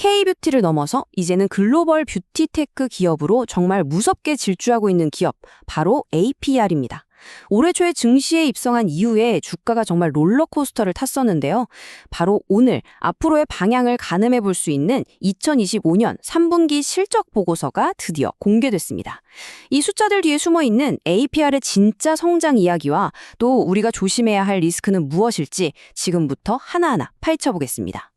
K뷰티를 넘어서 이제는 글로벌 뷰티테크 기업으로 정말 무섭게 질주하고 있는 기업, 바로 APR입니다. 올해 초에 증시에 입성한 이후에 주가가 정말 롤러코스터를 탔었는데요. 바로 오늘 앞으로의 방향을 가늠해 볼 수 있는 2025년 3분기 실적 보고서가 드디어 공개됐습니다. 이 숫자들 뒤에 숨어 있는 APR의 진짜 성장 이야기와 또 우리가 조심해야 할 리스크는 무엇일지 지금부터 하나하나 파헤쳐보겠습니다.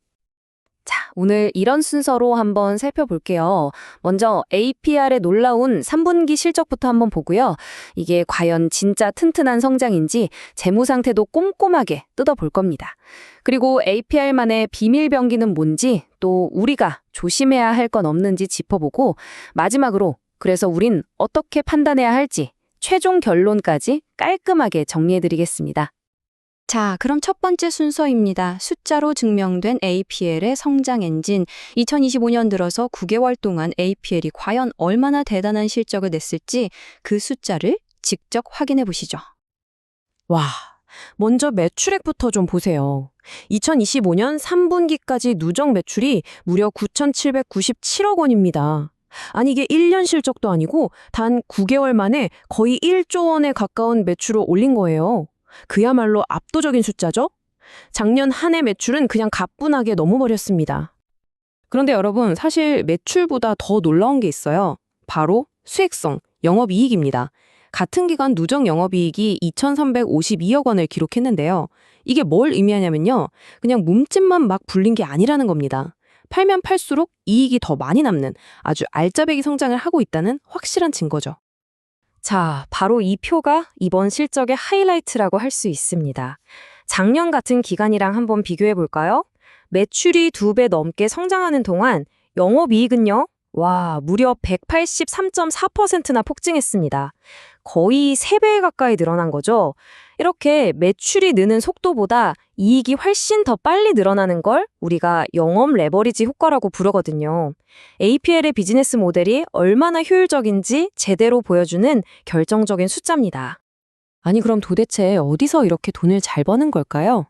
자, 오늘 이런 순서로 한번 살펴볼게요. 먼저 APR의 놀라운 3분기 실적부터 한번 보고요. 이게 과연 진짜 튼튼한 성장인지 재무 상태도 꼼꼼하게 뜯어볼 겁니다. 그리고 APR만의 비밀 병기는 뭔지 또 우리가 조심해야 할 건 없는지 짚어보고 마지막으로 그래서 우린 어떻게 판단해야 할지 최종 결론까지 깔끔하게 정리해드리겠습니다. 자, 그럼 첫 번째 순서입니다. 숫자로 증명된 APL의 성장 엔진. 2025년 들어서 9개월 동안 APL이 과연 얼마나 대단한 실적을 냈을지 그 숫자를 직접 확인해 보시죠. 와, 먼저 매출액부터 좀 보세요. 2025년 3분기까지 누적 매출이 무려 9,797억 원입니다. 아니 이게 1년 실적도 아니고 단 9개월 만에 거의 1조 원에 가까운 매출을 올린 거예요. 그야말로 압도적인 숫자죠? 작년 한 해 매출은 그냥 가뿐하게 넘어버렸습니다. 그런데 여러분, 사실 매출보다 더 놀라운 게 있어요. 바로 수익성, 영업이익입니다. 같은 기간 누적 영업이익이 2,352억 원을 기록했는데요. 이게 뭘 의미하냐면요. 그냥 몸집만 막 불린 게 아니라는 겁니다. 팔면 팔수록 이익이 더 많이 남는 아주 알짜배기 성장을 하고 있다는 확실한 증거죠. 자, 바로 이 표가 이번 실적의 하이라이트라고 할 수 있습니다. 작년 같은 기간이랑 한번 비교해 볼까요? 매출이 2배 넘게 성장하는 동안 영업이익은요? 와, 무려 183.4%나 폭증했습니다. 거의 3배 가까이 늘어난 거죠. 이렇게 매출이 느는 속도보다 이익이 훨씬 더 빨리 늘어나는 걸 우리가 영업 레버리지 효과라고 부르거든요. APL의 비즈니스 모델이 얼마나 효율적인지 제대로 보여주는 결정적인 숫자입니다. 아니 그럼 도대체 어디서 이렇게 돈을 잘 버는 걸까요?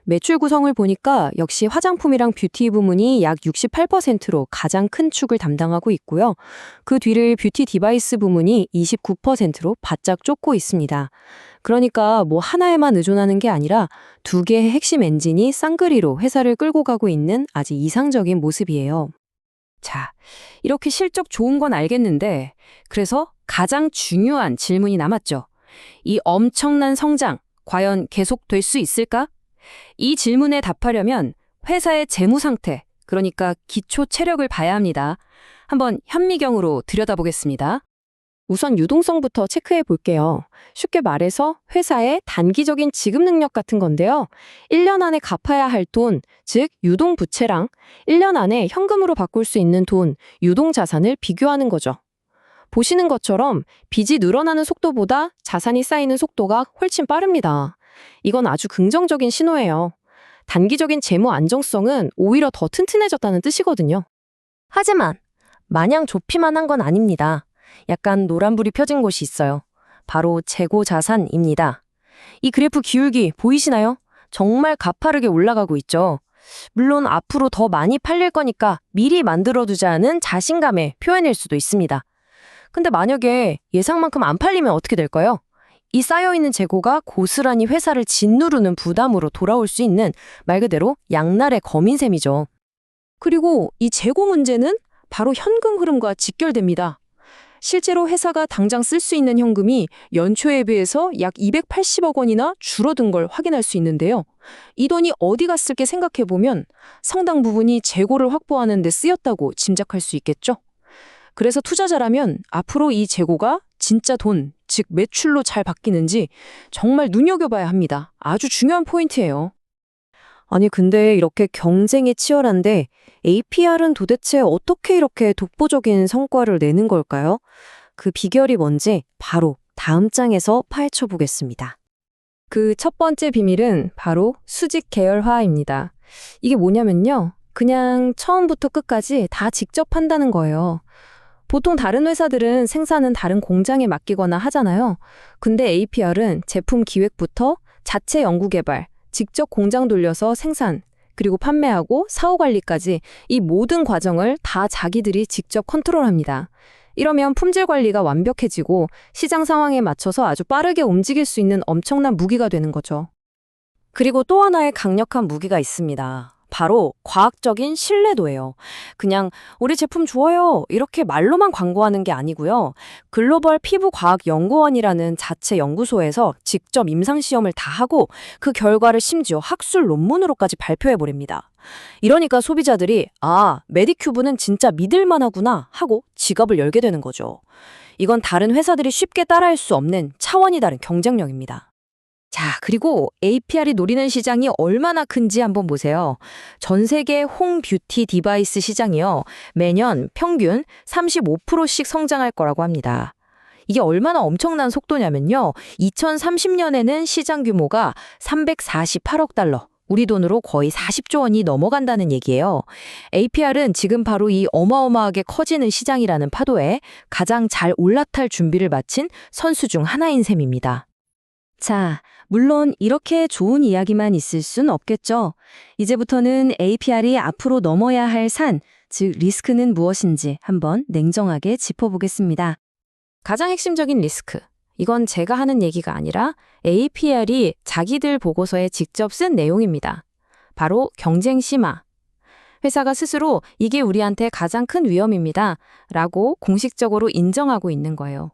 매출 구성을 보니까 역시 화장품이랑 뷰티 부문이 약 68%로 가장 큰 축을 담당하고 있고요. 그 뒤를 뷰티 디바이스 부문이 29%로 바짝 쫓고 있습니다. 그러니까 뭐 하나에만 의존하는 게 아니라 2개의 핵심 엔진이 쌍그리로 회사를 끌고 가고 있는 아주 이상적인 모습이에요. 자, 이렇게 실적 좋은 건 알겠는데 그래서 가장 중요한 질문이 남았죠. 이 엄청난 성장, 과연 계속될 수 있을까? 이 질문에 답하려면 회사의 재무 상태, 그러니까 기초 체력을 봐야 합니다. 한번 현미경으로 들여다보겠습니다. 우선 유동성부터 체크해 볼게요. 쉽게 말해서 회사의 단기적인 지급 능력 같은 건데요. 1년 안에 갚아야 할 돈, 즉 유동부채랑 1년 안에 현금으로 바꿀 수 있는 돈, 유동자산을 비교하는 거죠. 보시는 것처럼 빚이 늘어나는 속도보다 자산이 쌓이는 속도가 훨씬 빠릅니다. 이건 아주 긍정적인 신호예요. 단기적인 재무 안정성은 오히려 더 튼튼해졌다는 뜻이거든요. 하지만 마냥 좋기만 한 건 아닙니다. 약간 노란불이 펴진 곳이 있어요. 바로 재고 자산입니다. 이 그래프 기울기 보이시나요? 정말 가파르게 올라가고 있죠. 물론 앞으로 더 많이 팔릴 거니까 미리 만들어두자는 자신감의 표현일 수도 있습니다. 근데 만약에 예상만큼 안 팔리면 어떻게 될까요? 이 쌓여있는 재고가 고스란히 회사를 짓누르는 부담으로 돌아올 수 있는 말 그대로 양날의 검인 셈이죠. 그리고 이 재고 문제는 바로 현금 흐름과 직결됩니다. 실제로 회사가 당장 쓸 수 있는 현금이 연초에 비해서 약 280억 원이나 줄어든 걸 확인할 수 있는데요. 이 돈이 어디 갔을까 생각해보면 상당 부분이 재고를 확보하는 데 쓰였다고 짐작할 수 있겠죠. 그래서 투자자라면 앞으로 이 재고가 진짜 돈, 즉 매출로 잘 바뀌는지 정말 눈여겨봐야 합니다. 아주 중요한 포인트예요. 아니 근데 이렇게 경쟁이 치열한데 APR은 도대체 어떻게 이렇게 독보적인 성과를 내는 걸까요? 그 비결이 뭔지 바로 다음 장에서 파헤쳐 보겠습니다. 그 첫 번째 비밀은 바로 수직 계열화입니다. 이게 뭐냐면요. 그냥 처음부터 끝까지 다 직접 한다는 거예요. 보통 다른 회사들은 생산은 다른 공장에 맡기거나 하잖아요. 근데 APR은 제품 기획부터 자체 연구개발, 직접 공장 돌려서 생산, 그리고 판매하고 사후 관리까지 이 모든 과정을 다 자기들이 직접 컨트롤합니다. 이러면 품질 관리가 완벽해지고 시장 상황에 맞춰서 아주 빠르게 움직일 수 있는 엄청난 무기가 되는 거죠. 그리고 또 하나의 강력한 무기가 있습니다. 바로 과학적인 신뢰도예요. 그냥 우리 제품 좋아요 이렇게 말로만 광고하는 게 아니고요. 글로벌 피부과학연구원이라는 자체 연구소에서 직접 임상시험을 다 하고 그 결과를 심지어 학술 논문으로까지 발표해버립니다. 이러니까 소비자들이 메디큐브는 진짜 믿을만하구나 하고 지갑을 열게 되는 거죠. 이건 다른 회사들이 쉽게 따라할 수 없는 차원이 다른 경쟁력입니다. 자, 그리고 APR이 노리는 시장이 얼마나 큰지 한번 보세요. 전 세계 홈뷰티 디바이스 시장이요. 매년 평균 35%씩 성장할 거라고 합니다. 이게 얼마나 엄청난 속도냐면요. 2030년에는 시장 규모가 348억 달러, 우리 돈으로 거의 40조 원이 넘어간다는 얘기예요. APR은 지금 바로 이 어마어마하게 커지는 시장이라는 파도에 가장 잘 올라탈 준비를 마친 선수 중 하나인 셈입니다. 자, 물론 이렇게 좋은 이야기만 있을 순 없겠죠. 이제부터는 APR이 앞으로 넘어야 할 산, 즉 리스크는 무엇인지 한번 냉정하게 짚어보겠습니다. 가장 핵심적인 리스크. 이건 제가 하는 얘기가 아니라 APR이 자기들 보고서에 직접 쓴 내용입니다. 바로 경쟁 심화. 회사가 스스로 이게 우리한테 가장 큰 위험입니다. 라고 공식적으로 인정하고 있는 거예요.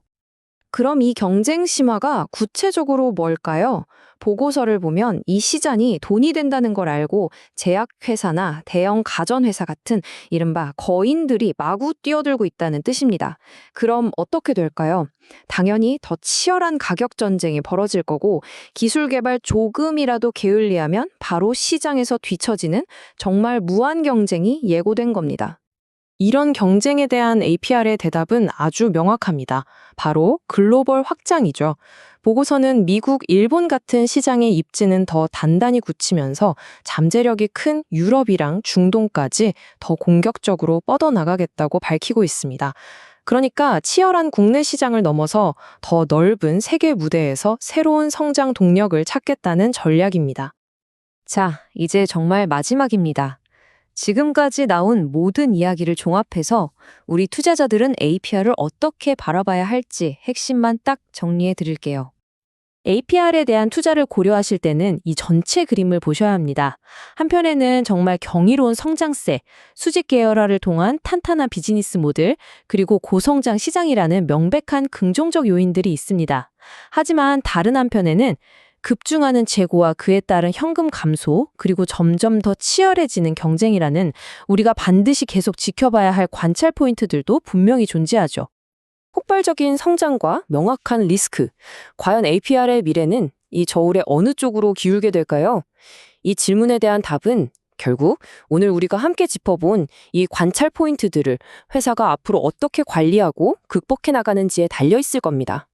그럼 이 경쟁 심화가 구체적으로 뭘까요? 보고서를 보면 이 시장이 돈이 된다는 걸 알고 제약회사나 대형 가전회사 같은 이른바 거인들이 마구 뛰어들고 있다는 뜻입니다. 그럼 어떻게 될까요? 당연히 더 치열한 가격 전쟁이 벌어질 거고 기술 개발 조금이라도 게을리하면 바로 시장에서 뒤처지는 정말 무한 경쟁이 예고된 겁니다. 이런 경쟁에 대한 APR의 대답은 아주 명확합니다. 바로 글로벌 확장이죠. 보고서는 미국, 일본 같은 시장의 입지는 더 단단히 굳히면서 잠재력이 큰 유럽이랑 중동까지 더 공격적으로 뻗어나가겠다고 밝히고 있습니다. 그러니까 치열한 국내 시장을 넘어서 더 넓은 세계 무대에서 새로운 성장 동력을 찾겠다는 전략입니다. 자, 이제 정말 마지막입니다. 지금까지 나온 모든 이야기를 종합해서 우리 투자자들은 APR을 어떻게 바라봐야 할지 핵심만 딱 정리해 드릴게요. APR에 대한 투자를 고려하실 때는 이 전체 그림을 보셔야 합니다. 한편에는 정말 경이로운 성장세, 수직 계열화를 통한 탄탄한 비즈니스 모델, 그리고 고성장 시장이라는 명백한 긍정적 요인들이 있습니다. 하지만 다른 한편에는 급증하는 재고와 그에 따른 현금 감소, 그리고 점점 더 치열해지는 경쟁이라는 우리가 반드시 계속 지켜봐야 할 관찰 포인트들도 분명히 존재하죠. 폭발적인 성장과 명확한 리스크, 과연 APR의 미래는 이 저울의 어느 쪽으로 기울게 될까요? 이 질문에 대한 답은 결국 오늘 우리가 함께 짚어본 이 관찰 포인트들을 회사가 앞으로 어떻게 관리하고 극복해 나가는지에 달려 있을 겁니다.